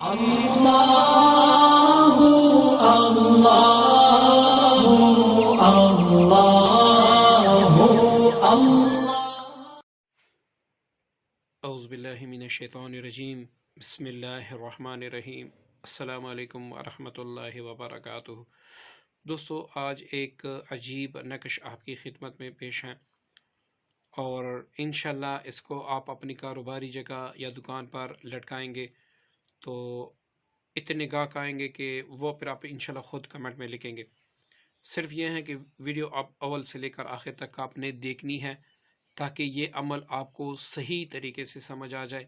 الله الله الله الله اعوذ باللہ من الشیطان الرجیم بسم اللہ الرحمن الرحیم السلام علیکم ورحمۃ اللہ وبرکاتہ۔ دوستو، آج ایک عجیب نقش آپ کی خدمت میں پیش ہے اور انشاءاللہ اس کو آپ اپنی کاروباری جگہ یا دکان پر لٹکائیں گے تو اتنے گاہک آئیں گے کہ وہ پھر آپ انشاءاللہ خود کمنٹ میں لکھیں گے۔ صرف یہ ہے کہ ویڈیو آپ اول سے لے کر آخر تک آپ نے دیکھنی ہے تاکہ یہ عمل آپ کو صحیح طریقے سے سمجھ آ جائے،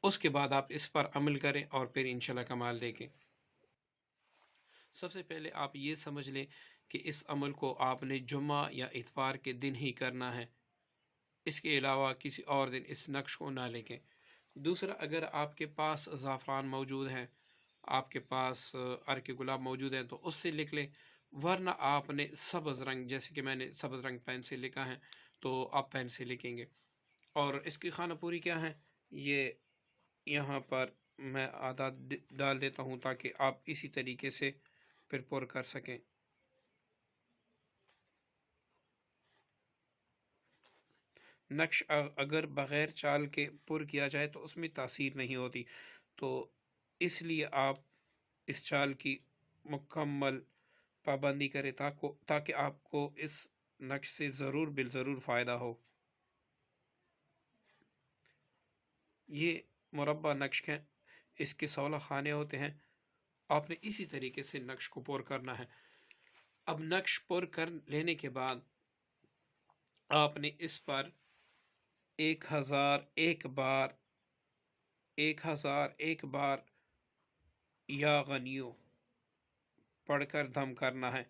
اس کے بعد آپ اس پر عمل کریں اور پھر انشاءاللہ کمال دیکھیں۔ سب سے پہلے آپ یہ سمجھ لیں کہ اس عمل کو آپ نے جمعہ یا اتوار کے دن ہی کرنا ہے، اس کے علاوہ کسی اور دن اس نقش کو نہ لکھیں۔ دوسرا، اگر آپ کے پاس زعفران موجود ہے، آپ کے پاس عرق گلاب موجود ہے تو اس سے لکھ لیں، ورنہ آپ نے سبز رنگ، جیسے کہ میں نے سبز رنگ پین سے لکھا ہے تو آپ پین سے لکھیں گے۔ اور اس کی خانہ پوری کیا ہے، یہ یہاں پر میں آدھا ڈال دیتا ہوں تاکہ آپ اسی طریقے سے پھر پر کر سکیں۔ نقش اگر بغیر چال کے پر کیا جائے تو اس میں تاثیر نہیں ہوتی، تو اس لیے آپ اس چال کی مکمل پابندی کریں تاکہ آپ کو اس نقش سے ضرور بالضرور فائدہ ہو۔ یہ مربع نقش ہے، اس کے 16 خانے ہوتے ہیں، آپ نے اسی طریقے سے نقش کو پر کرنا ہے۔ اب نقش پر کر لینے کے بعد آپ نے اس پر 1001 بار یا غنیو پڑھ کر دم کرنا ہے۔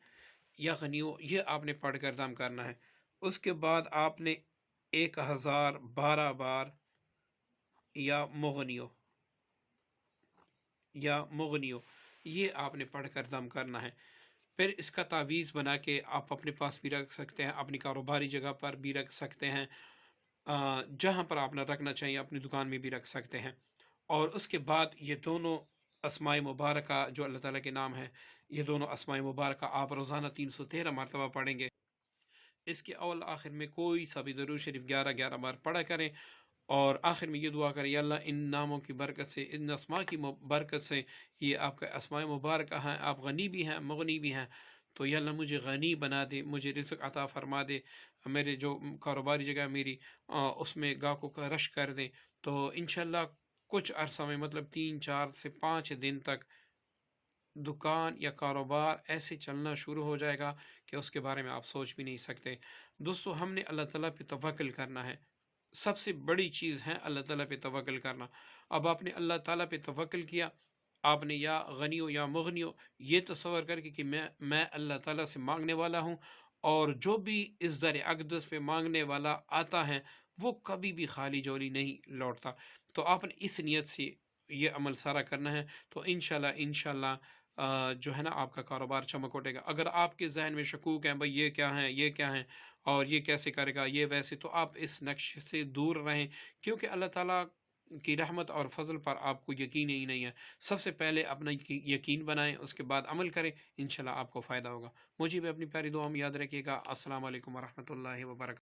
یا غنیو یہ آپ نے پڑھ کر دم کرنا ہے۔ اس کے بعد آپ نے 1012 بار یا مغنیو یہ آپ نے پڑھ کر دم کرنا ہے۔ پھر اس کا تعویذ بنا کے آپ اپنے پاس بھی رکھ سکتے ہیں، اپنی کاروباری جگہ پر بھی رکھ سکتے ہیں، جہاں پر آپ نے رکھنا چاہیے اپنی دکان میں بھی رکھ سکتے ہیں۔ اور اس کے بعد یہ دونوں اسماء مبارکہ جو اللہ تعالیٰ کے نام ہے، یہ دونوں اسماء مبارکہ آپ روزانہ 313 مرتبہ پڑھیں گے۔ اس کے اول آخر میں کوئی سا بھی درود شریف 11 بار پڑھا کریں اور آخر میں یہ دعا کریں، یا اللہ ان ناموں کی برکت سے، ان اسماء کی برکت سے، یہ آپ کا اسماء مبارکہ ہیں، آپ غنی بھی ہیں مغنی بھی ہیں، تو یا اللہ مجھے غنی بنا دے، مجھے رزق عطا فرما دے، میرے جو کاروباری جگہ میری اس میں گاہکوں کا رش کر دیں۔ تو انشاءاللہ کچھ عرصہ میں، مطلب 3 4 سے 5 دن تک دکان یا کاروبار ایسے چلنا شروع ہو جائے گا کہ اس کے بارے میں آپ سوچ بھی نہیں سکتے۔ دوستو، ہم نے اللہ تعالیٰ پہ توکل کرنا ہے، سب سے بڑی چیز ہے اللہ تعالیٰ پہ توکل کرنا۔ اب آپ نے اللہ تعالیٰ پہ توکل کیا، آپ نے یا غنیو یا مغنیو یہ تصور کر کے کہ میں اللہ تعالیٰ سے مانگنے والا ہوں، اور جو بھی اس در اقدس پہ مانگنے والا آتا ہے وہ کبھی بھی خالی جولی نہیں لوٹتا، تو آپ نے اس نیت سے یہ عمل سارا کرنا ہے، تو انشاءاللہ جو ہے نا آپ کا کاروبار چمک اٹھے گا۔ اگر آپ کے ذہن میں شکوک ہیں، بھائی یہ کیا ہے، یہ کیا ہے اور یہ کیسے کرے گا، یہ ویسے، تو آپ اس نقش سے دور رہیں، کیونکہ اللہ تعالیٰ کی رحمت اور فضل پر آپ کو یقین ہی نہیں ہے۔ سب سے پہلے اپنا یقین بنائیں، اس کے بعد عمل کریں، انشاءاللہ آپ کو فائدہ ہوگا۔ مجھے بھی اپنی پیاری دعا میں یاد رکھیے گا۔ السلام علیکم ورحمۃ اللہ وبرکاتہ۔